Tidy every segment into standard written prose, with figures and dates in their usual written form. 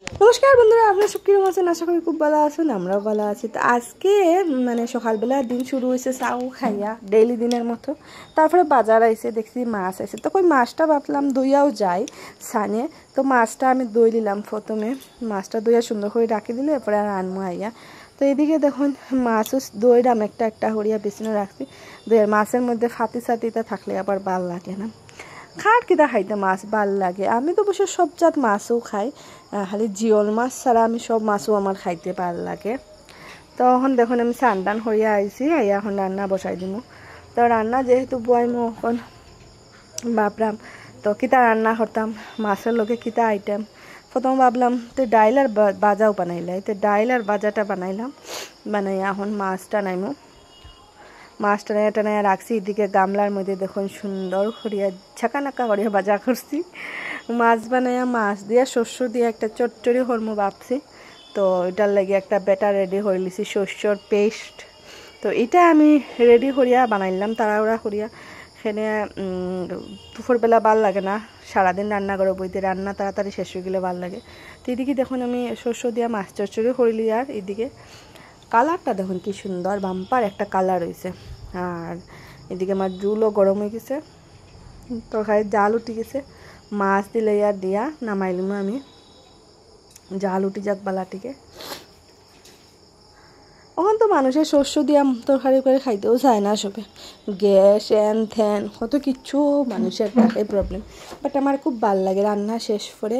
নমস্কার বন্ধুরা, আপনারা সব কিরকম আছেন? আশা করি খুব ভালো আছেন, আমরাও ভালো আছি। তো আজকে সকালবেলা দিন শুরু হয়েছে চাও খাইয়া ডেইলি দিনের মতো। তারপরে বাজার আইছে, দেখছি মাছ আইছে। তো ওই মাছটা ভাবলাম দইয়াও যাই সানে। তো মাছটা আমি দই দিলাম প্রথমে, মাছটা দইয়া সুন্দর করে রাখি দিলে এরপরে আর আনমো আইয়া। তো এদিকে দেখুন মাছও দইরাম একটা একটা হরিয়া বেসিনে রাখছি। দইয়ের মাছের মধ্যে ফাতি সাতিটা থাকলে আবার ভাল লাগে না। খার কিতা খাইতে মাছ ভাল লাগে। আমি তো অবশ্য সব জাত মাছও খাই, খালি জিওল মাছ ছাড়া আমি সব মাছও আমার খাইতে ভাল লাগে। তো এখন দেখুন আমি চান টান হইয়া আইছি, আইয়া এখন রান্না বসাই দিব। তো রান্না যেহেতু বয়মো এখন ভাবলাম তো কিতা রান্না করতাম, মাছের লগে কিতা আইটেম। প্রথম ভাবলাম তো ডাইল আর বাজাও বানাইলাই, তো ডাইল আর বাজাটা বানাইলাম। বানাইয়া এখন মাছটা নাইমো, মাছ টানাইয়া টানাইয়া রাখছি। এদিকে গামলার মধ্যে দেখুন সুন্দর করিয়া ছাকানাকা করিয়া বাজা করছি। মাছ বানাইয়া মাছ দিয়া শস্য দিয়ে একটা চচ্চড়ি হরমো ভাবছি। তো এটার লাগে একটা ব্যাটার রেডি হয়ে লিছি, শস্যর পেস্ট। তো এটা আমি রেডি করিয়া বানাইলাম তাড়াহুড়া করিয়া। সেখানে দুপুরবেলা ভাল লাগে না, সারাদিন রান্না করে বইতে রান্না তাড়াতাড়ি শেষ হয়ে গেলে ভাল লাগে। তো এদিকে দেখুন আমি শস্য দিয়া মাছ চচ্চড়ি করিলি। আর এদিকে কালারটা দেখুন কি সুন্দর বাম্পার একটা কালার হয়েছে। আর এদিকে আমার জুলও গরম হয়ে গেছে, তরকারি জাল উঠে গেছে। মাছ দিলে আর দিয়া নামাইলাম আমি, জাল উঠি যাক বালাটিকে। ওখান তো মানুষের শস্য দিয়া তরকারি করে খাইতেও চায় না, সবে গ্যাস এন থ্যান কত কিচ্ছু মানুষের থাকে প্রবলেম। বাট আমার খুব ভাল লাগে রান্না শেষ করে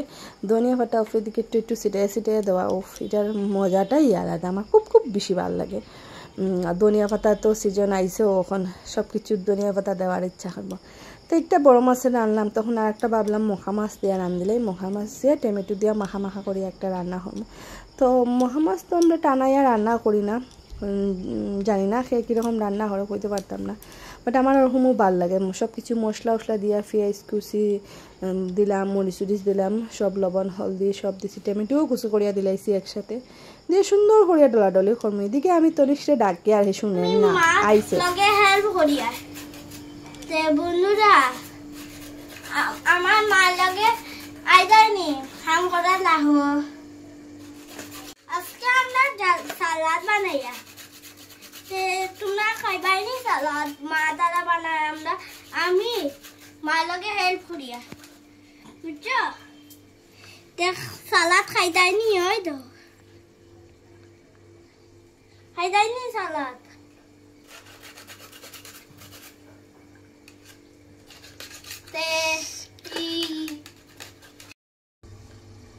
ধনিয়া পাতা উপরের দিকে একটু একটু ছিটিয়ে ছিটিয়ে দেওয়া। এটার মজাটাই আলাদা, আমার খুব খুব বেশি ভাল লাগে। ধনিয়া পাতা তো সিজন আইসেও, এখন সব কিছুর ধনিয়া পাতা দেওয়ার ইচ্ছা করবো। তো একটা বড় মাছের রান্নাম, তখন আর একটা ভাবলাম মহা মাছ দিয়ে রান দিলে, মহা মাছ দিয়ে টমেটো দিয়ে মাখা মাখা করে একটা রান্না হবো। তো মহা মাছ তো আমরা টানাইয়া রান্না করি না, জানি না সে কীরকম রান্না করে কইতে পারতাম না। বাট আমার ওরকমও ভাল লাগে, সব কিছু মশলা উশলা দিয়া পেঁয়াজ কুচি দিলাম, মরিচ উরিচ দিলাম, সব লবণ হলদি সব দিছি, টমেটোও কুচি করিয়া দিলাইছি একসাথে দিয়ে সুন্দর করিয়া ডলাডলি করবো। এদিকে আমি তনিষ্ঠে ডাকি আর হে শুনে না আইসে বন্ধুরা আমার মার লগে আইদানি হাম করা লাহো। আজকে আমরা সালাদ বানাইয়া, তোমরা খাইবাইনি সালাদ? মা দ্বারা বানাই আমরা, আমি মার লগে হেল্প করিয়া, বুঝছো? সালাদ খাইতাইনি হয় তো, খাইতাইনি সালাদ।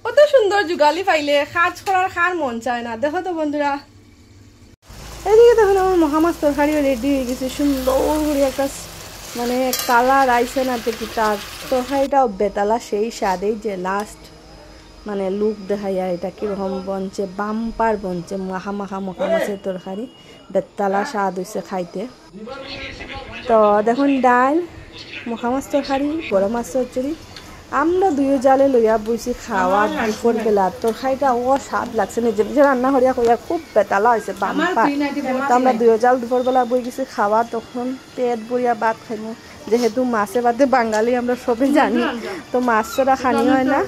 কত সুন্দর যুগালি পাইলে কাজ করার খার মন চায় না। দেখো তো বন্ধুরা, এদিকে দেখুন আমার মহামাছ তরকারিও রেডি হয়ে গেছে, সুন্দর করে একটা কালার আইসে না দেখি। তার তরকারিটাও বেতালা সেই স্বাদেই যে লাস্ট লুক দেখাইয়া এটা কীরকম বনছে, বাম্পার বনছে। মাখা মাখা মহামাছের তরকারি বেতালা স্বাদ হয়েছে খাইতে। তো দেখুন ডাল, মহামাছ তরকারি, বড় মাছ চচ্চড়ি, আমরা দুইও জালে লইয়া বইছি খাওয়া দুপুর বেলা। তরকারিটা স্বাদ লাগছে, নিজে নিজে রান্না করিয়া করিয়া খুব বেতালা হয়েছে বাম্পার। তো আমরা দুইও জাল দুপুর বেলা বই গেছি খাওয়া, তখন পেট ভরিয়া ভাত খাইমু। যেহেতু মাছে ভাতে বাঙালি আমরা সবে জানি, তো মাছ ছাড়া খানি হয় না।